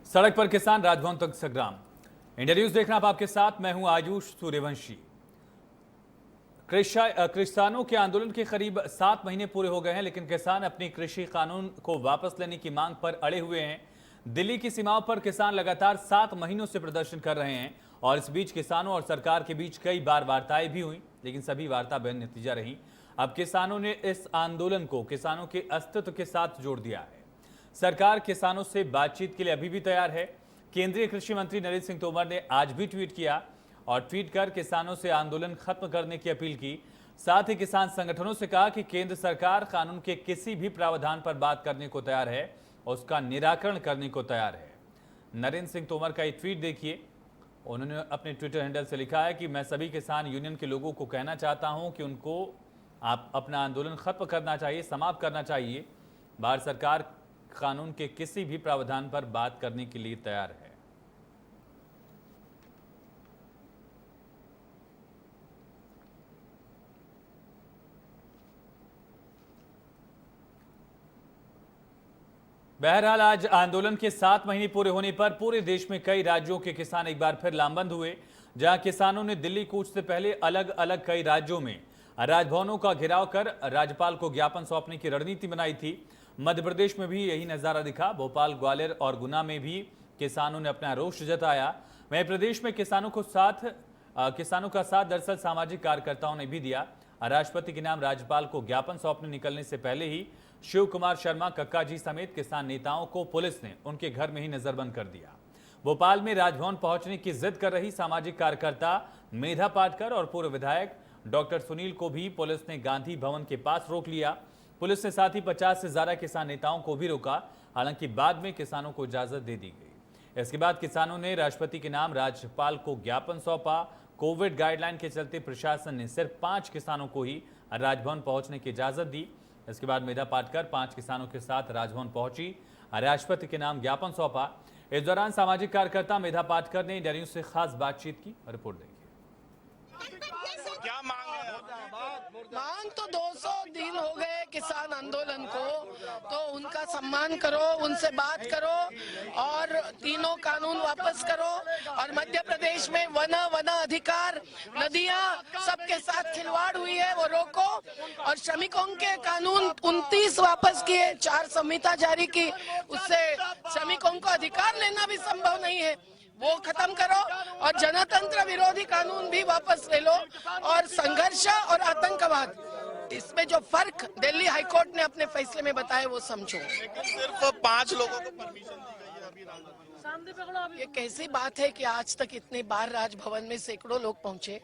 सड़क पर किसान, राजभवन तक संग्राम। इंडिया न्यूज देखना आप आपके साथ, मैं हूं आयुष सूर्यवंशी। किसानों के आंदोलन के करीब 7 महीने पूरे हो गए हैं, लेकिन किसान अपनी कृषि कानून को वापस लेने की मांग पर अड़े हुए हैं। दिल्ली की सीमाओं पर किसान लगातार 7 महीनों से प्रदर्शन कर रहे हैं और इस बीच किसानों और सरकार के बीच कई बार वार्ताएं भी हुई, लेकिन सभी वार्ता बेनतीजा रही। अब किसानों ने इस आंदोलन को किसानों के अस्तित्व के साथ जोड़ दिया है। सरकार किसानों से बातचीत के लिए अभी भी तैयार है। केंद्रीय कृषि मंत्री नरेंद्र सिंह तोमर ने आज भी ट्वीट किया और ट्वीट कर किसानों से आंदोलन खत्म करने की अपील की। साथ ही किसान संगठनों से कहा कि केंद्र सरकार कानून के किसी भी प्रावधान पर बात करने को तैयार है और उसका निराकरण करने को तैयार है। नरेंद्र सिंह तोमर का ये ट्वीट देखिए। उन्होंने अपने ट्विटर हैंडल से लिखा है कि मैं सभी किसान यूनियन के लोगों को कहना चाहता हूं कि उनको आप अपना आंदोलन खत्म करना चाहिए, समाप्त करना चाहिए। भारत सरकार कानून के किसी भी प्रावधान पर बात करने के लिए तैयार है। बहरहाल आज आंदोलन के 7 महीने पूरे होने पर पूरे देश में कई राज्यों के किसान एक बार फिर लामबंद हुए। जहां किसानों ने दिल्ली कूच से पहले अलग अलग कई राज्यों में राजभवनों का घेराव कर राज्यपाल को ज्ञापन सौंपने की रणनीति बनाई थी। मध्य प्रदेश में भी यही नजारा दिखा। भोपाल, ग्वालियर और गुना में भी किसानों ने अपना रोष जताया। वहीं प्रदेश में किसानों का साथ दरअसल सामाजिक कार्यकर्ताओं ने भी दिया। राष्ट्रपति के नाम राज्यपाल को ज्ञापन सौंपने निकलने से पहले ही शिव कुमार शर्मा, कक्का जी समेत किसान नेताओं को पुलिस ने उनके घर में ही नजरबंद कर दिया। भोपाल में राजभवन पहुंचने की जिद कर रही सामाजिक कार्यकर्ता मेधा पाटकर और पूर्व विधायक डॉक्टर सुनील को भी पुलिस ने गांधी भवन के पास रोक लिया। पुलिस ने साथ ही 50 से ज्यादा किसान नेताओं को भी रोका। हालांकि बाद में किसानों को इजाजत दे दी गई। इसके बाद किसानों ने राष्ट्रपति के नाम राज्यपाल को ज्ञापन सौंपा। कोविड गाइडलाइन के चलते प्रशासन ने सिर्फ 5 किसानों को ही राजभवन पहुंचने की इजाजत दी। इसके बाद मेधा पाटकर 5 किसानों के साथ राजभवन पहुंची, राष्ट्रपति के नाम ज्ञापन सौंपा। इस दौरान सामाजिक कार्यकर्ता मेधा पाटकर ने इंडिया न्यूज से खास बातचीत की। रिपोर्ट देखिए। क्या मांग है? मांग तो 200 दिन हो गए किसान आंदोलन को, तो उनका सम्मान करो, उनसे बात करो और तीनों कानून वापस करो। और मध्य प्रदेश में वन अधिकार, नदियां, सबके साथ खिलवाड़ हुई है, वो रोको। और श्रमिकों के कानून 29 वापस किए, 4 संहिता जारी की, उससे श्रमिकों को अधिकार लेना भी संभव नहीं है, वो खत्म करो। और जनतंत्र विरोधी कानून भी वापस ले लो। और संघर्ष और आतंकवाद, इसमें जो फर्क दिल्ली हाईकोर्ट ने अपने फैसले में बताया वो समझो। लेकिन सिर्फ 5 लोगों को परमिशन दी गई है अभी। ये कैसी बात है कि आज तक इतने बार राजभवन में सैकड़ों लोग पहुंचे,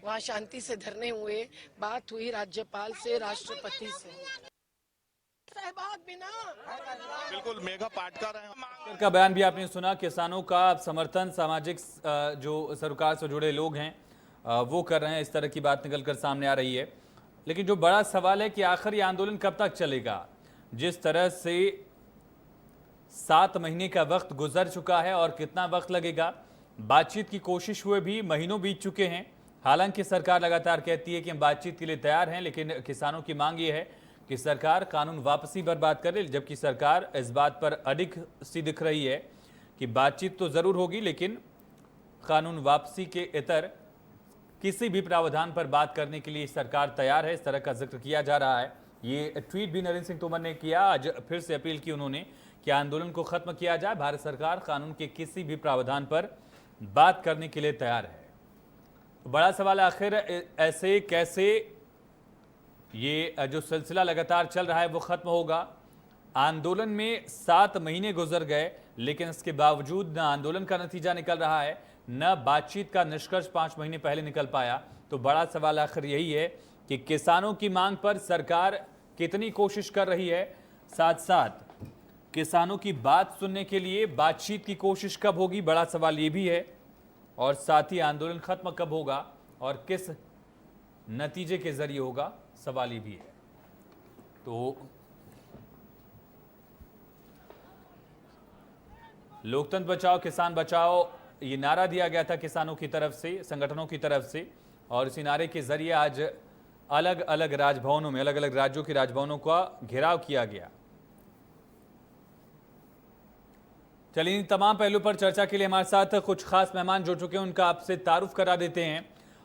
वहाँ शांति से धरने हुए, बात हुई राज्यपाल से, राष्ट्रपति से। बिल्कुल मेघा पाटकर है। का बयान भी आपने सुना। किसानों का समर्थन सामाजिक जो सरकार से जुड़े लोग हैं वो कर रहे हैं। इस तरह की बात निकलकर सामने आ रही है। लेकिन जो बड़ा सवाल है कि आखिर ये आंदोलन कब तक चलेगा। जिस तरह से 7 महीने का वक्त गुजर चुका है और कितना वक्त लगेगा, बातचीत की कोशिश हुए भी महीनों बीत चुके हैं। हालांकि सरकार लगातार कहती है कि हम बातचीत के लिए तैयार हैं, लेकिन किसानों की मांग ये है कि सरकार कानून वापसी पर बात करे। जबकि सरकार इस बात पर अडिग सी दिख रही है कि बातचीत तो जरूर होगी, लेकिन कानून वापसी के इतर किसी भी प्रावधान पर बात करने के लिए सरकार तैयार है। इस तरह का जिक्र किया जा रहा है। ये ट्वीट भी नरेंद्र सिंह तोमर ने किया। आज फिर से अपील की उन्होंने कि आंदोलन को खत्म किया जाए। भारत सरकार कानून के किसी भी प्रावधान पर बात करने के लिए तैयार है। तो बड़ा सवाल आखिर ऐसे कैसे ये जो सिलसिला लगातार चल रहा है वो खत्म होगा। आंदोलन में 7 महीने गुजर गए, लेकिन इसके बावजूद न आंदोलन का नतीजा निकल रहा है, न बातचीत का निष्कर्ष 5 महीने पहले निकल पाया। तो बड़ा सवाल आखिर यही है कि किसानों की मांग पर सरकार कितनी कोशिश कर रही है, साथ साथ किसानों की बात सुनने के लिए बातचीत की कोशिश कब होगी, बड़ा सवाल ये भी है। और साथ ही आंदोलन खत्म कब होगा और किस नतीजे के जरिए होगा, सवाल ये भी है। तो लोकतंत्र बचाओ, किसान बचाओ, ये नारा दिया गया था किसानों की तरफ से, संगठनों की तरफ से। और इसी नारे के जरिए आज अलग अलग राजभवनों में, अलग अलग राज्यों के राजभवनों का घेराव किया गया। चलिए इन तमाम पहलू पर चर्चा के लिए हमारे साथ कुछ खास मेहमान जुड़ चुके हैं, उनका आपसे तारुफ करा देते हैं।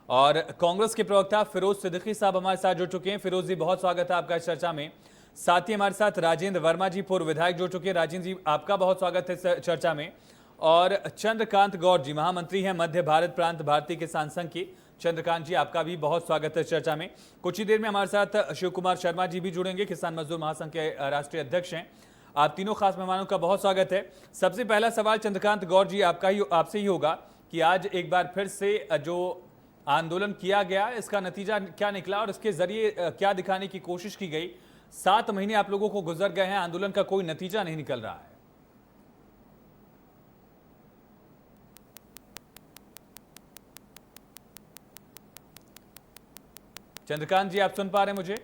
और कांग्रेस के प्रवक्ता फिरोज सिद्दीकी साहब हमारे साथ जुड़ चुके हैं। फिरोज जी, बहुत स्वागत है आपका इस चर्चा में। साथ ही हमारे साथ राजेंद्र वर्मा जी, पूर्व विधायक, जुड़ चुके हैं। राजेंद्र जी, आपका बहुत स्वागत है इस चर्चा में। और चंद्रकांत गौड़ जी, महामंत्री हैं मध्य भारत प्रांत भारतीय किसान संघ के। चंद्रकांत जी, आपका भी बहुत स्वागत है इस चर्चा में। कुछ ही देर में हमारे साथ शिव कुमार शर्मा जी भी जुड़ेंगे, किसान मजदूर महासंघ के राष्ट्रीय अध्यक्ष हैं। आप तीनों खास मेहमानों का बहुत स्वागत है। सबसे पहला सवाल चंद्रकांत गौड़ जी आपसे ही होगा कि आज एक बार फिर से जो आंदोलन किया गया, इसका नतीजा क्या निकला और इसके जरिए क्या दिखाने की कोशिश की गई। 7 महीने आप लोगों को गुजर गए हैं, आंदोलन का कोई नतीजा नहीं निकल रहा है। चंद्रकांत जी, आप सुन पा रहे हैं मुझे?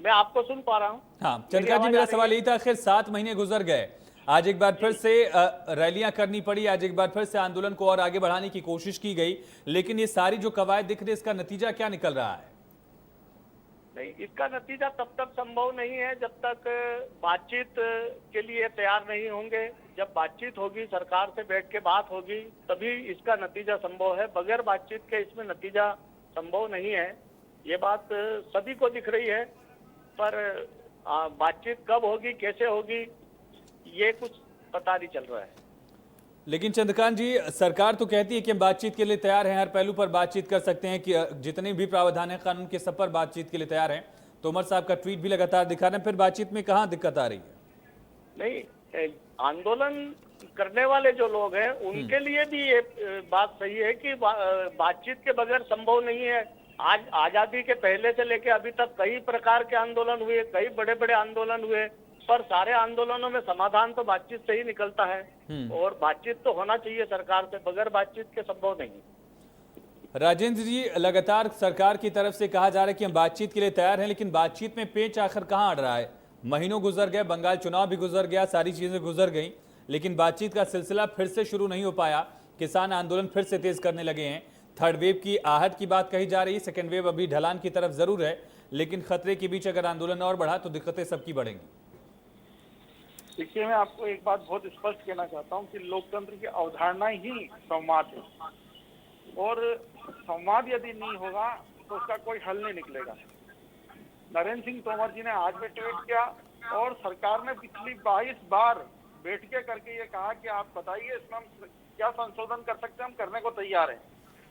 मैं आपको सुन पा रहा हूं। हाँ चंद्रकांत जी, मेरा सवाल यही था, आखिर 7 महीने गुजर गए, आज एक बार फिर से रैलियां करनी पड़ी, आज एक बार फिर से आंदोलन को और आगे बढ़ाने की कोशिश की गई, लेकिन ये सारी जो कवायद दिख रही है, इसका नतीजा क्या निकल रहा है? नहीं, इसका नतीजा तब तक संभव नहीं है जब तक बातचीत के लिए तैयार नहीं होंगे। जब बातचीत होगी, सरकार से बैठ के बात होगी, तभी इसका नतीजा संभव है। बगैर बातचीत के इसमें नतीजा संभव नहीं है। ये बात सभी को दिख रही है, पर बातचीत कब होगी, कैसे होगी, ये कुछ पता नहीं चल रहा है। लेकिन चंद्रकांत जी, सरकार तो कहती है कि हम बातचीत के लिए तैयार हैं, हर पहलू पर बातचीत कर सकते हैं, कि जितने भी प्रावधान है कानून के, सब पर बातचीत के लिए तैयार हैं। तोमर साहब का ट्वीट भी लगातार दिखा रहे हैं, फिर बातचीत में कहाँ दिक्कत आ रही है? नहीं, आंदोलन करने वाले जो लोग हैं उनके लिए भी ये बात सही है कि बातचीत के बगैर संभव नहीं है। आज आजादी के पहले से लेकर अभी तक कई प्रकार के आंदोलन हुए, कई बड़े बड़े आंदोलन हुए, पर सारे आंदोलनों में समाधान तो बातचीत से ही निकलता है। और बातचीत तो होना चाहिए सरकार से, बगैर बातचीत के संभव नहीं। राजेंद्र जी, लगातार सरकार की तरफ से कहा जा रहा है कि हम बातचीत के लिए तैयार हैं, लेकिन बातचीत में पेच आखिर कहाँ अड़ रहा है? महीनों गुजर गए, बंगाल चुनाव भी गुजर गया, सारी चीजें गुजर गई, लेकिन बातचीत का सिलसिला फिर से शुरू नहीं हो पाया। किसान आंदोलन फिर से तेज करने लगे हैं। थर्ड वेव की आहट की बात कही जा रही है, सेकेंड वेव अभी ढलान की तरफ जरूर है, लेकिन खतरे के बीच अगर आंदोलन और बढ़ा तो दिक्कतें सबकी बढ़ेंगी। देखिए, मैं आपको एक बात बहुत स्पष्ट कहना चाहता हूं कि लोकतंत्र की अवधारणा ही संवाद है, और संवाद यदि नहीं होगा तो उसका कोई हल नहीं निकलेगा। नरेंद्र सिंह तोमर जी ने आज भी ट्वीट किया, और सरकार ने पिछली 22 बार बैठ के करके ये कहा कि आप बताइए इसमें हम क्या संशोधन कर सकते हैं, हम करने को तैयार हैं।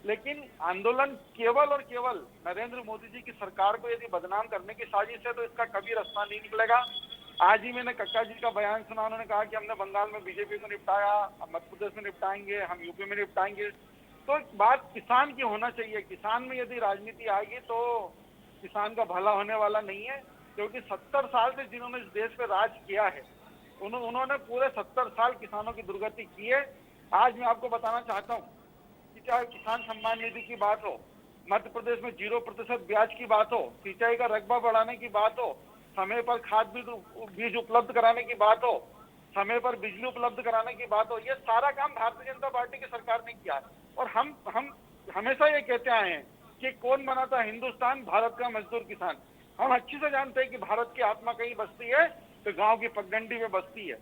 लेकिन आंदोलन केवल और केवल नरेंद्र मोदी जी की सरकार को यदि बदनाम करने की साजिश है तो इसका कभी रास्ता नहीं निकलेगा। आज ही मैंने कक्का जी का बयान सुना, उन्होंने कहा कि हमने बंगाल में बीजेपी को निपटाया, हम मध्य प्रदेश में निपटाएंगे, हम यूपी में निपटाएंगे। तो बात किसान की होना चाहिए। किसान में यदि राजनीति आएगी तो किसान का भला होने वाला नहीं है, क्योंकि 70 साल से जिन्होंने इस देश पे राज किया है, उन्होंने पूरे 70 साल किसानों की दुर्गति की है। आज मैं आपको बताना चाहता हूँ कि चाहे किसान सम्मान निधि की बात हो, मध्य प्रदेश में 0% ब्याज की बात हो, सिंचाई का रकबा बढ़ाने की बात हो, समय पर खाद बीज उपलब्ध कराने की बात हो, समय पर बिजली उपलब्ध कराने की बात हो, ये सारा काम भारतीय जनता पार्टी की सरकार ने किया है। और हम हमेशा ये कहते आए हैं कि कौन बनाता हिंदुस्तान? भारत का मजदूर किसान। हम अच्छी से जानते हैं कि भारत की आत्मा कहीं बसती है तो गांव की पगडंडी में बसती है।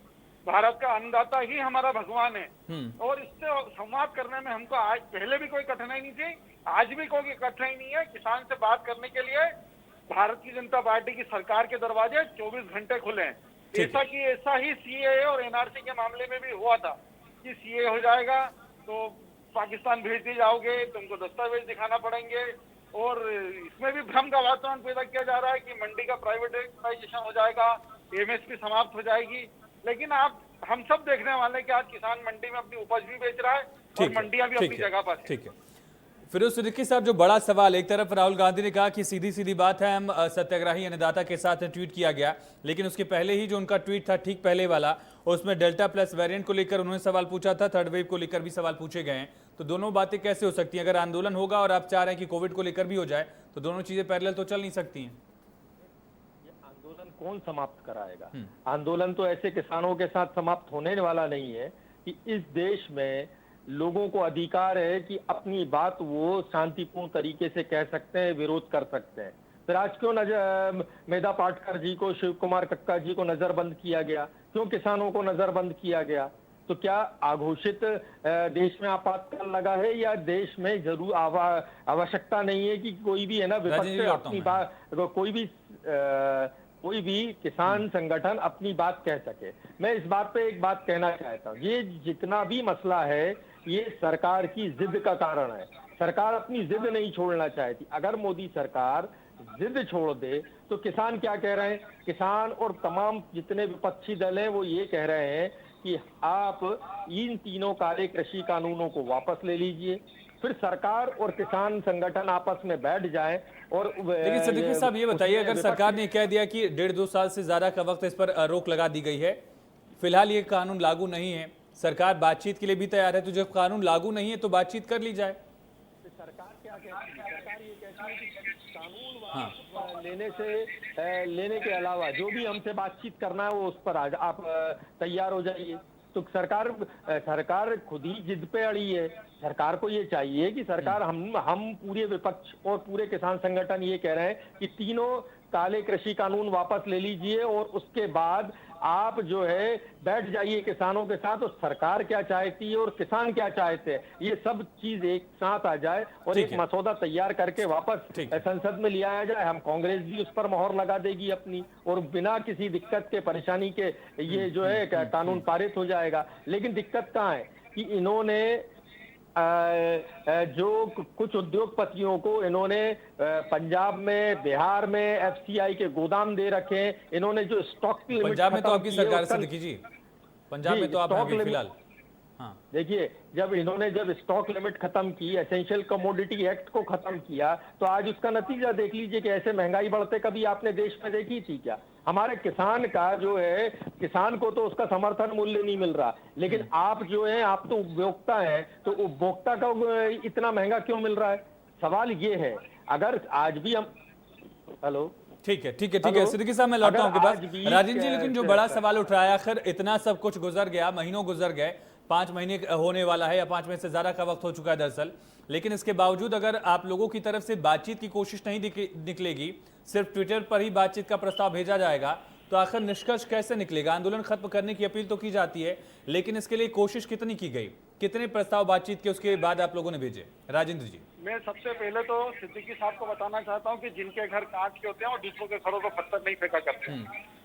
भारत का अन्नदाता ही हमारा भगवान है, और इससे संवाद करने में हमको आज पहले भी कोई कठिनाई नहीं थी, आज भी कोई कठिनाई नहीं है। किसान से बात करने के लिए भारतीय जनता पार्टी की सरकार के दरवाजे 24 घंटे खुले हैं। ऐसा ही सीएए और एनआरसी के मामले में भी हुआ था कि सीएए हो जाएगा तो पाकिस्तान भेज दिए जाओगे, तुमको दस्तावेज दिखाना पड़ेंगे, और इसमें भी भ्रम का वातावरण पैदा किया जा रहा है कि मंडी का प्राइवेटाइजेशन हो जाएगा, एमएसपी समाप्त हो जाएगी। लेकिन हम सब देखने वाले हैं कि आज किसान मंडी में अपनी उपज भी बेच रहा है और मंडियां भी अपनी जगह पर है। ठीक है फिरोज सिद्दीकी साहब, जो बड़ा सवाल, एक तरफ राहुल गांधी ने कहा कि सीधी सीधी बात है, हम सत्याग्रही अन्नदाता के साथ ट्वीट किया गया, लेकिन उसके पहले ही जो उनका ट्वीट था ठीक पहले वाला, उसमें डेल्टा प्लस वेरिएंट को लेकर उन्होंने सवाल पूछा था, थर्ड वेव को लेकर भी सवाल पूछे गए हैं। तो दोनों बातें कैसे हो सकती हैं? अगर आंदोलन होगा और आप चाह रहे हैं कि कोविड को लेकर भी हो जाए, तो दोनों चीजें पैरेलल तो चल नहीं सकती हैं। आंदोलन कौन समाप्त कराएगा? आंदोलन तो ऐसे किसानों के साथ समाप्त होने वाला नहीं है कि इस देश में लोगों को अधिकार है कि अपनी बात वो शांतिपूर्ण तरीके से कह सकते हैं, विरोध कर सकते हैं। फिर आज क्यों मेधा पाटकर जी को, शिव कुमार कक्का जी को नजरबंद किया गया, क्यों किसानों को नजरबंद किया गया? तो क्या अघोषित देश में आपातकाल लगा है, या देश में जरूर आवश्यकता नहीं है कि कोई भी है ना विपक्ष अपनी बात, कोई भी किसान संगठन अपनी बात कह सके? मैं इस बात पे एक बात कहना चाहता हूँ, ये जितना भी मसला है ये सरकार की जिद का कारण है। सरकार अपनी जिद नहीं छोड़ना चाहती। अगर मोदी सरकार जिद छोड़ दे तो किसान क्या कह रहे हैं? किसान और तमाम जितने विपक्षी दल हैं वो ये कह रहे हैं कि आप इन तीनों काले कृषि कानूनों को वापस ले लीजिए, फिर सरकार और किसान संगठन आपस में बैठ जाए। और लेकिन सिद्दीकी साहब ये बताइए, अगर सरकार ने कह दिया कि 1.5-2 साल से ज्यादा का वक्त इस पर रोक लगा दी गई है, फिलहाल ये कानून लागू नहीं है, सरकार बातचीत के लिए भी तैयार है, तो जब कानून लागू नहीं है तो बातचीत कर ली जाए। सरकार क्या कहती है? सरकार ये कहती है कि कानून लेने के अलावा जो भी हमसे बातचीत करना है वो उस पर आप तैयार हो जाइए। तो सरकार खुद ही जिद पे अड़ी है। सरकार को ये चाहिए कि सरकार हम पूरे विपक्ष और पूरे किसान संगठन ये कह रहे हैं कि तीनों काले कृषि कानून वापस ले लीजिए और उसके बाद आप जो है बैठ जाइए किसानों के साथ। और सरकार क्या चाहती है और किसान क्या चाहते हैं, ये सब चीज एक साथ आ जाए और एक मसौदा तैयार करके वापस संसद में ले आया जाए। हम कांग्रेस भी उस पर मोहर लगा देगी अपनी, और बिना किसी दिक्कत के, परेशानी के ये जो है कानून पारित हो जाएगा। लेकिन दिक्कत कहाँ है कि इन्होंने जो कुछ उद्योगपतियों को इन्होंने पंजाब में, बिहार में एफसीआई के गोदाम दे रखे हैं। इन्होंने जो स्टॉक की लिमिट, पंजाब में तो आपकी सरकार सिद्दीकी जी, पंजाब में तो आप हैं फिलहाल। हाँ, देखिए, जब इन्होंने स्टॉक लिमिट खत्म की, एसेंशियल कमोडिटी एक्ट को खत्म किया, तो आज उसका नतीजा देख लीजिए कि ऐसे महंगाई बढ़ते कभी आपने देश में देखी थी क्या? हमारे किसान का जो है, किसान को तो उसका समर्थन मूल्य नहीं मिल रहा, लेकिन आप जो है, आप तो उपभोक्ता हैं, तो उपभोक्ता का इतना महंगा क्यों मिल रहा है? सवाल ये है। अगर आज भी हम ठीक है सिद्दीकी साहब, मैं लौटता हूं आपके पास। राजेंद्र जी, लेकिन जो बड़ा सवाल उठ रहा है, आखिर इतना सब कुछ गुजर गया, महीनों गुजर गए, 5 महीने होने वाला है या 5 महीने से ज्यादा का वक्त हो चुका है दरअसल, लेकिन इसके बावजूद अगर आप लोगों की तरफ से बातचीत की कोशिश नहीं निकलेगी, सिर्फ ट्विटर पर ही बातचीत का प्रस्ताव भेजा जाएगा, तो आखिर निष्कर्ष कैसे निकलेगा? आंदोलन खत्म करने की अपील तो की जाती है, लेकिन इसके लिए कोशिश कितनी की गई? कितने प्रस्ताव बातचीत के उसके बाद आप लोगों ने भेजे? राजेंद्र जी, मैं सबसे पहले तो सिद्दीकी साहब को बताना चाहता हूं कि जिनके घर कांच के होते हैं और दूसरों के घरों को पत्थर नहीं फेंका करते।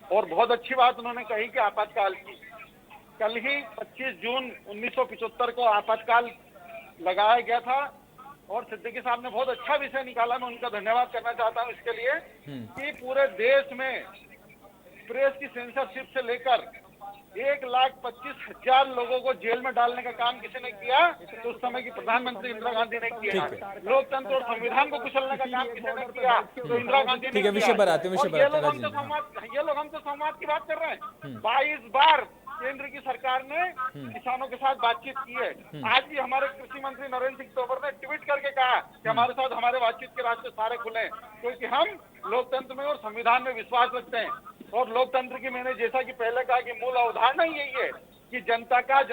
और बहुत अच्छी बात उन्होंने कही कि आपातकाल की। कल ही 25 जून 1975 को आपातकाल लगाया गया था और सिद्दीकी साहब ने बहुत अच्छा विषय निकाला। मैं उनका धन्यवाद करना चाहता हूं इसके लिए कि पूरे देश में प्रेस की सेंसरशिप से लेकर 1,25,000 लोगों को जेल में डालने का काम किसी ने किया तो उस समय की प्रधानमंत्री इंदिरा गांधी ने किया। लोकतंत्र और संविधान को कुचलने का काम किसी ने किया तो इंदिरा गांधी ने किया। विषय पर आते हैं। ये लोग हमसे संवाद की बात कर रहे हैं। 22 बार केंद्र की सरकार ने किसानों के साथ बातचीत की है। आज भी हमारे कृषि मंत्री नरेंद्र सिंह तोमर ने ट्वीट करके कहा कि हमारे साथ हमारे बातचीत के रास्ते सारे खुले हैं, क्योंकि हम लोकतंत्र में और संविधान में विश्वास रखते हैं। और लोकतंत्र की, मैंने जैसा कि पहले कहा कि मूल अवधारणा यही है कि जनता के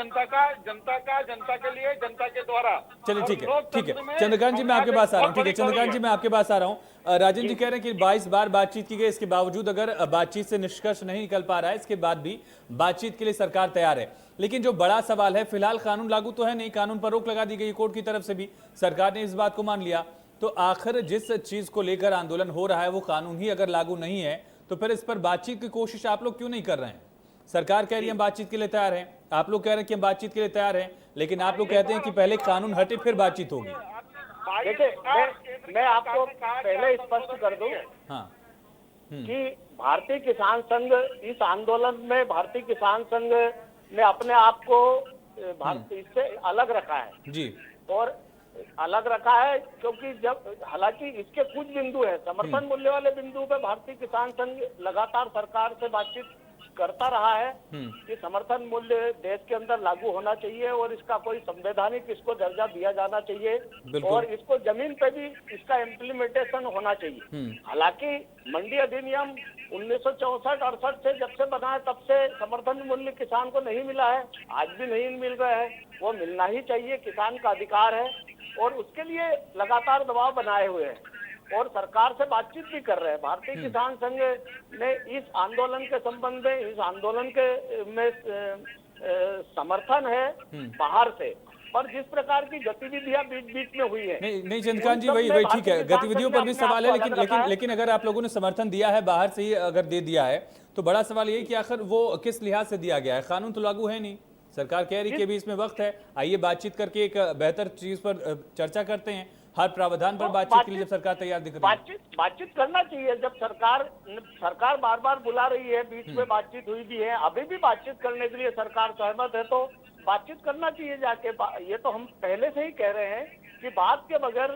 लिए, जनता के द्वारा। चलिए ठीक है चंद्रकांत जी, मैं आपके पास आ रहा हूँ। ठीक है चंद्रकांत जी, मैं आपके पास आ रहा हूँ। राजेंद्र जी कह रहे हैं कि 22 बार बातचीत की गई, इसके बावजूद अगर बातचीत से निष्कर्ष नहीं निकल पा रहा है, इसके बाद भी बातचीत के लिए सरकार तैयार है। लेकिन जो बड़ा सवाल है, फिलहाल कानून लागू तो है नहीं, कानून पर रोक लगा दी गई कोर्ट की तरफ से भी, सरकार ने इस बात को मान लिया। तो आखिर जिस चीज को लेकर आंदोलन हो रहा है वो कानून ही अगर लागू नहीं है, तो फिर इस पर बातचीत की कोशिश आप लोग क्यों नहीं कर रहे हैं? सरकार कह रही है हम बातचीत के लिए तैयार हैं, आप लोग कह रहे हैं कि हम बातचीत के लिए तैयार हैं, लेकिन आप लोग कहते हैं कि पहले कानून हटे फिर बातचीत होगी। देखिए, मैं आपको पहले स्पष्ट कर दूं कि भारतीय किसान संघ इस आंदोलन में, भारतीय किसान संघ ने अपने आप को इससे अलग रखा है जी, और अलग रखा है क्योंकि जब, हालांकि इसके कुछ बिंदु है, समर्थन मूल्य वाले बिंदु पे भारतीय किसान संघ लगातार सरकार से बातचीत करता रहा है कि समर्थन मूल्य देश के अंदर लागू होना चाहिए और इसका कोई संवैधानिक इसको दर्जा दिया जाना चाहिए और इसको जमीन पे भी इसका इम्प्लीमेंटेशन होना चाहिए। हालांकि मंडी अधिनियम 1964-68 से जब से बना है तब से समर्थन मूल्य किसान को नहीं मिला है, आज भी नहीं मिल रहा है। वो मिलना ही चाहिए, किसान का अधिकार है और उसके लिए लगातार दबाव बनाए हुए हैं। और सरकार से बातचीत भी कर रहे हैं। भारतीय किसान संघ ने इस आंदोलन के संबंध में, इस आंदोलन के में समर्थन है बाहर से, पर जिस प्रकार की गतिविधियां बीच बीच में हुई है, नहीं चंद्रकांत जी, वही ठीक है, गतिविधियों पर भी सवाल है, लेकिन अगर आप लोगों ने समर्थन दिया है, बाहर से ही अगर दे दिया है, तो बड़ा सवाल यही कि आखिर वो किस लिहाज से दिया गया है। कानून तो लागू है नहीं, सरकार कह रही है कि अभी इसमें वक्त है, आइए बातचीत करके एक बेहतर चीज पर चर्चा करते हैं। हर प्रावधान पर बातचीत के लिए जब सरकार तैयार दिख रही है, बातचीत करना चाहिए। जब सरकार बार बार बुला रही है, बीच में बातचीत हुई भी है, अभी भी बातचीत करने के लिए सरकार सहमत है, तो बातचीत करना चाहिए जाके। ये तो हम पहले से ही कह रहे हैं कि बात के बगैर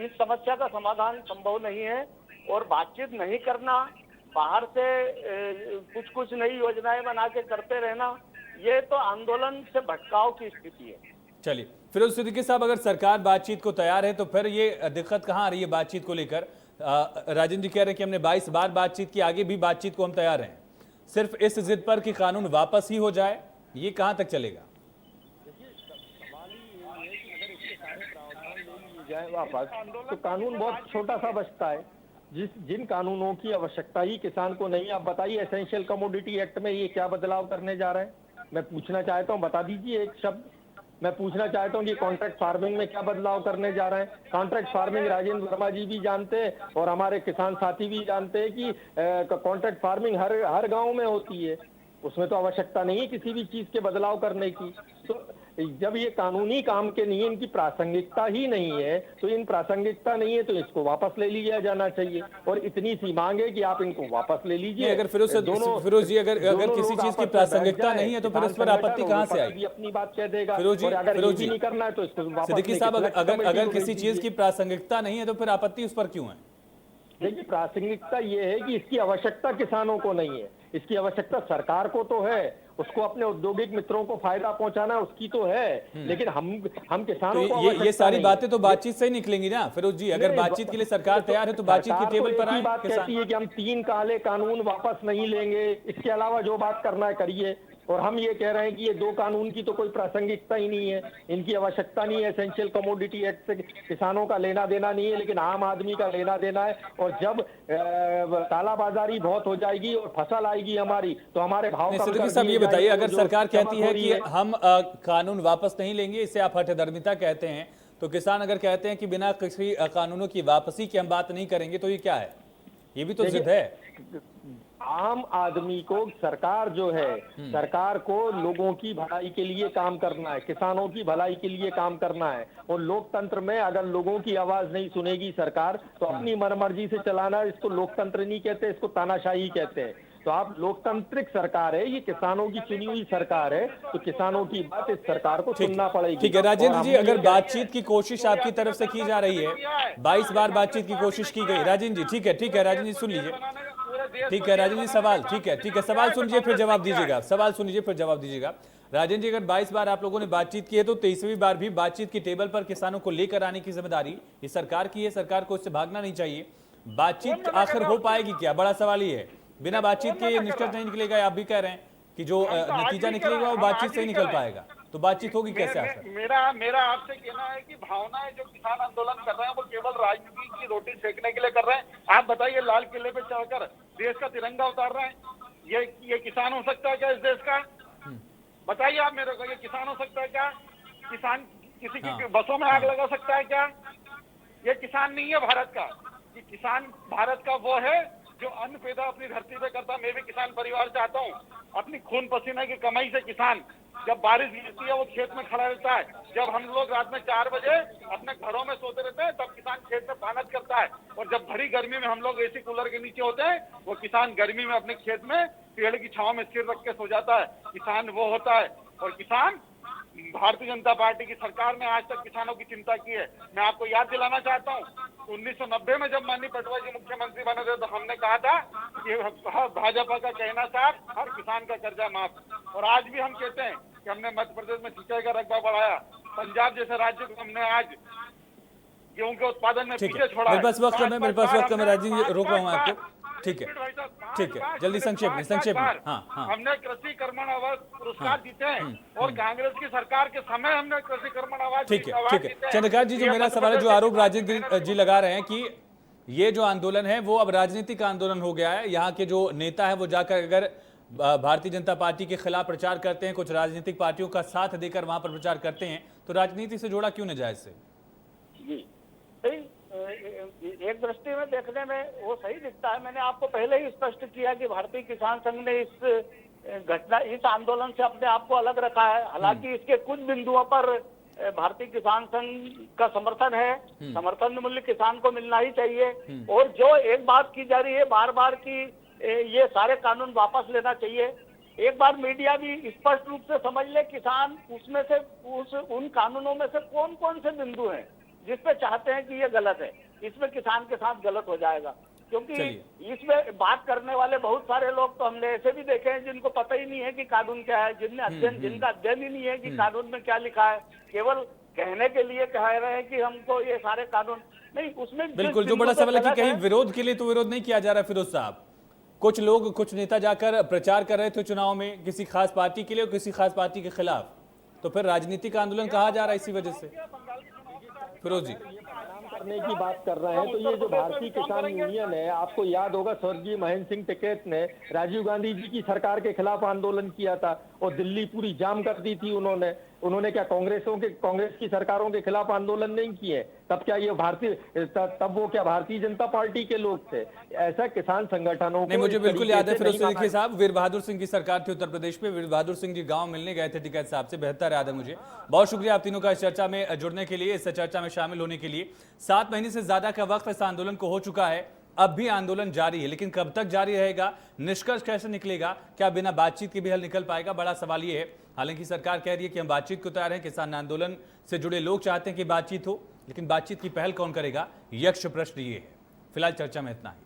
इस समस्या का समाधान संभव नहीं है, और बातचीत नहीं करना, बाहर से कुछ नई योजनाएं बना के करते रहना, ये तो आंदोलन से भटकाव की स्थिति है। चलिए फिरोज सिद्दीकी साहब, अगर सरकार बातचीत को तैयार है तो फिर ये दिक्कत कहाँ आ रही है बातचीत को लेकर? राजन जी कह रहे हैं कि हमने 22 बार बातचीत की, आगे भी बातचीत को हम तैयार हैं, सिर्फ इस जिद पर कि कानून वापस ही हो जाए, ये कहाँ तक चलेगा? जाए वापस तो कानून बहुत छोटा सा बचता है। जिन कानूनों की आवश्यकता ही किसान को नहीं, आप बताइए एसेंशियल कमोडिटी एक्ट में ये क्या बदलाव करने जा रहे हैं? मैं पूछना चाहता हूँ, बता दीजिए एक शब्द। मैं पूछना चाहता हूँ कि कॉन्ट्रैक्ट फार्मिंग में क्या बदलाव करने जा रहे हैं? कॉन्ट्रैक्ट फार्मिंग राजेंद्र वर्मा जी भी जानते हैं और हमारे किसान साथी भी जानते हैं कि कॉन्ट्रैक्ट फार्मिंग हर गांव में होती है, उसमें तो आवश्यकता नहीं है किसी भी चीज के बदलाव करने की। तो जब ये कानूनी काम के नहीं, इनकी प्रासंगिकता ही नहीं है, तो इन प्रासंगिकता नहीं है तो इसको वापस ले लिया जाना चाहिए, और इतनी सी मांग है कि आप इनको वापस ले लीजिए। अगर फिरोज जी अगर किसी चीज की प्रासंगिकता नहीं है तो फिर इस पर आपत्ति कहाँ से आएगी? अपनी बात कह देगा। फिरोज जी नहीं करना है तो इसको वापस। सिद्दीकी साहब, अगर किसी चीज की प्रासंगिकता नहीं है तो फिर आपत्ति उस पर क्यों है? देखिए, प्रासंगिकता ये है कि इसकी आवश्यकता किसानों को नहीं है, इसकी आवश्यकता सरकार को तो है, उसको अपने औद्योगिक मित्रों को फायदा पहुंचाना उसकी तो है, लेकिन हम किसानों को ये सारी बातें तो बातचीत से ही निकलेंगी ना फिरोज जी। अगर बातचीत के लिए सरकार तैयार है तो बातचीत की टेबल पर आए। बात कहती है कि हम 3 काले कानून वापस नहीं लेंगे, इसके अलावा जो बात करना है करिए, और हम ये कह रहे हैं कि ये 2 कानून की तो कोई प्रासंगिकता ही नहीं है, इनकी आवश्यकता नहीं है। एसेंशियल कमोडिटी एक्ट से किसानों का लेना देना नहीं है, लेकिन आम आदमी का लेना देना है। और जब कालाबाजारी बहुत हो जाएगी और फसल आएगी हमारी, तो हमारे भाव सिद्दीकी साहब ये बताइए, अगर सरकार कहती है कि हम कानून वापस नहीं लेंगे, इसे आप हठधर्मिता कहते हैं, तो किसान अगर कहते हैं कि बिना किसी कानूनों की वापसी की हम बात नहीं करेंगे, तो ये क्या है? ये भी तो जिद है। आम आदमी को सरकार जो है, सरकार को लोगों की भलाई के लिए काम करना है, किसानों की भलाई के लिए काम करना है, और लोकतंत्र में अगर लोगों की आवाज नहीं सुनेगी सरकार तो अपनी मनमर्जी से चलाना, इसको लोकतंत्र नहीं कहते, इसको तानाशाही कहते हैं। तो आप लोकतांत्रिक सरकार है, ये किसानों की चुनी हुई सरकार है, तो किसानों की बात इस सरकार को सुनना पड़ेगी। ठीक है राजेंद्र जी, अगर बातचीत की कोशिश आपकी तरफ से की जा रही है, 22 बार बातचीत की कोशिश की गई, राजेंद्र जी ठीक है राजेंद्र जी सुन लीजिए, ठीक है राजेंद्र जी सवाल, ठीक है सवाल सुन लीजिए फिर जवाब दीजिएगा, सवाल सुन लीजिए फिर जवाब दीजिएगा। राजेंद्र जी, अगर 22 बार आप लोगों ने बातचीत की है तो 23वीं बार भी बातचीत की टेबल पर किसानों को लेकर आने की जिम्मेदारी ये सरकार की है, सरकार को इससे भागना नहीं चाहिए। बातचीत आखिर हो पाएगी क्या? बड़ा सवाल ये है। बिना बातचीत के ये निष्कर्ष नहीं निकलेगा, आप भी कह रहे हैं कि जो नतीजा निकलेगा वो बातचीत से ही निकल पाएगा, तो बातचीत होगी कैसे आखिर? मेरा आपसे कहना है कि भावनाएं जो किसान आंदोलन कर रहे हैं वो केवल राजनीति की रोटी सेकने के लिए कर रहे हैं। आप बताइए, लाल किले पे चढ़कर देश का तिरंगा उतार रहे हैं, ये किसान हो सकता है क्या इस देश का? बताइए आप मेरे को, ये किसान हो सकता है क्या? किसान किसी की बसों में आग लगा सकता है क्या? ये किसान नहीं है भारत का। ये किसान भारत का वो है जो अन्न पैदा अपनी धरती पे करता। मैं भी किसान परिवार से आता हूँ, अपनी खून पसीने की कमाई से किसान, जब बारिश गिरती है वो खेत में खड़ा रहता है, जब हम लोग रात में 4 बजे अपने घरों में सोते रहते हैं तब किसान खेत में मेहनत करता है, और जब भरी गर्मी में हम लोग एसी कूलर के नीचे होते हैं, वो किसान गर्मी में अपने खेत में पेड़ की छांव में सिर रख के सो जाता है। किसान वो होता है, और किसान भारतीय जनता पार्टी की सरकार ने आज तक किसानों की चिंता की है। मैं आपको याद दिलाना चाहता हूँ, 1990 में जब माननीय पटवा जी मुख्यमंत्री बने थे तो हमने कहा था कि भाजपा का कहना साफ, हर किसान का कर्जा माफ, और आज भी हम कहते हैं कि हमने मध्य प्रदेश में सिंचाई का रकबा बढ़ाया, पंजाब जैसे राज्य को हमने आज गेहूं के उत्पादन में पीछे छोड़ा। मेरे पास वक्त में राजीव जी रोक रहा हूँ आपको, ठीक है जल्दी संक्षेप में। हाँ। हमने कृषि कर्मण आवास पुरस्कार जीते हैं, और कांग्रेस की सरकार के समय हमने कृषि कर्मण आवास। ठीक है चंद्रकांत जी, जो मेरा सवाल है, जो आरोप राजेंद्र जी लगा रहे हैं कि ये जो आंदोलन है वो अब राजनीतिक आंदोलन हो गया है। यहाँ के जो नेता है वो जाकर अगर भारतीय जनता पार्टी के खिलाफ प्रचार करते हैं, कुछ राजनीतिक पार्टियों का साथ देकर वहां पर प्रचार करते हैं, तो राजनीति से जोड़ा क्यों न जाए इससे? जी सही, एक दृष्टि में देखने में वो सही दिखता है। मैंने आपको पहले ही स्पष्ट किया कि भारतीय किसान संघ ने इस आंदोलन से अपने आप को अलग रखा है। हालांकि इसके कुछ बिंदुओं पर भारतीय किसान संघ का समर्थन है, समर्थन मूल्य किसान को मिलना ही चाहिए। और जो एक बात की जा रही है बार बार की ये सारे कानून वापस लेना चाहिए, एक बार मीडिया भी स्पष्ट रूप से समझ ले किसान उसमें से उन कानूनों में से कौन कौन से बिंदु हैं जिसपे चाहते हैं कि ये गलत है, इसमें किसान के साथ गलत हो जाएगा। क्योंकि इसमें बात करने वाले बहुत सारे लोग तो हमने ऐसे भी देखे हैं जिनको पता ही नहीं है कि कानून क्या है, जिनका अध्ययन ही नहीं है कि कानून में क्या लिखा है, केवल कहने के लिए कह रहे हैं कि हमको ये सारे कानून नहीं, उसमें बिल्कुल जो बड़ा सवाल है कि कहीं विरोध के लिए तो विरोध नहीं किया जा रहा। फिरोज साहब, कुछ लोग, कुछ नेता जाकर प्रचार कर रहे थे चुनाव में किसी खास पार्टी के लिए और किसी खास पार्टी के खिलाफ, तो फिर राजनीतिक आंदोलन कहा जा रहा है इसी वजह से। फिरोज जी करने की बात कर रहे हैं, तो ये जो भारतीय किसान यूनियन है, आपको याद होगा स्वर्गीय महेंद्र सिंह टिकैत ने राजीव गांधी जी की सरकार के खिलाफ आंदोलन किया था और दिल्ली पूरी जाम कर दी थी उन्होंने क्या कांग्रेस की सरकारों के खिलाफ आंदोलन नहीं किए? तब क्या ये भारतीय जनता पार्टी के लोग थे? ऐसा किसान संगठनों नहीं, मुझे बिल्कुल याद है फिरोज देखिए साहब, वीर बहादुर सिंह की सरकार थी उत्तर प्रदेश में, वीर बहादुर सिंह जी गांव मिलने गए थे टिकैत साहब से, बेहतर याद है मुझे। बहुत शुक्रिया आप तीनों का इस चर्चा में जुड़ने के लिए, इस चर्चा में शामिल होने के लिए। 7 महीने से ज्यादा का वक्त इस आंदोलन को हो चुका है, अब भी आंदोलन जारी है, लेकिन कब तक जारी रहेगा, निष्कर्ष कैसे निकलेगा, क्या बिना बातचीत के भी हल निकल पाएगा, बड़ा सवाल ये है। हालांकि सरकार कह रही है कि हम बातचीत को तैयार हैं, किसान आंदोलन से जुड़े लोग चाहते हैं कि बातचीत हो, लेकिन बातचीत की पहल कौन करेगा, यक्ष प्रश्न ये है। फिलहाल चर्चा में इतना ही।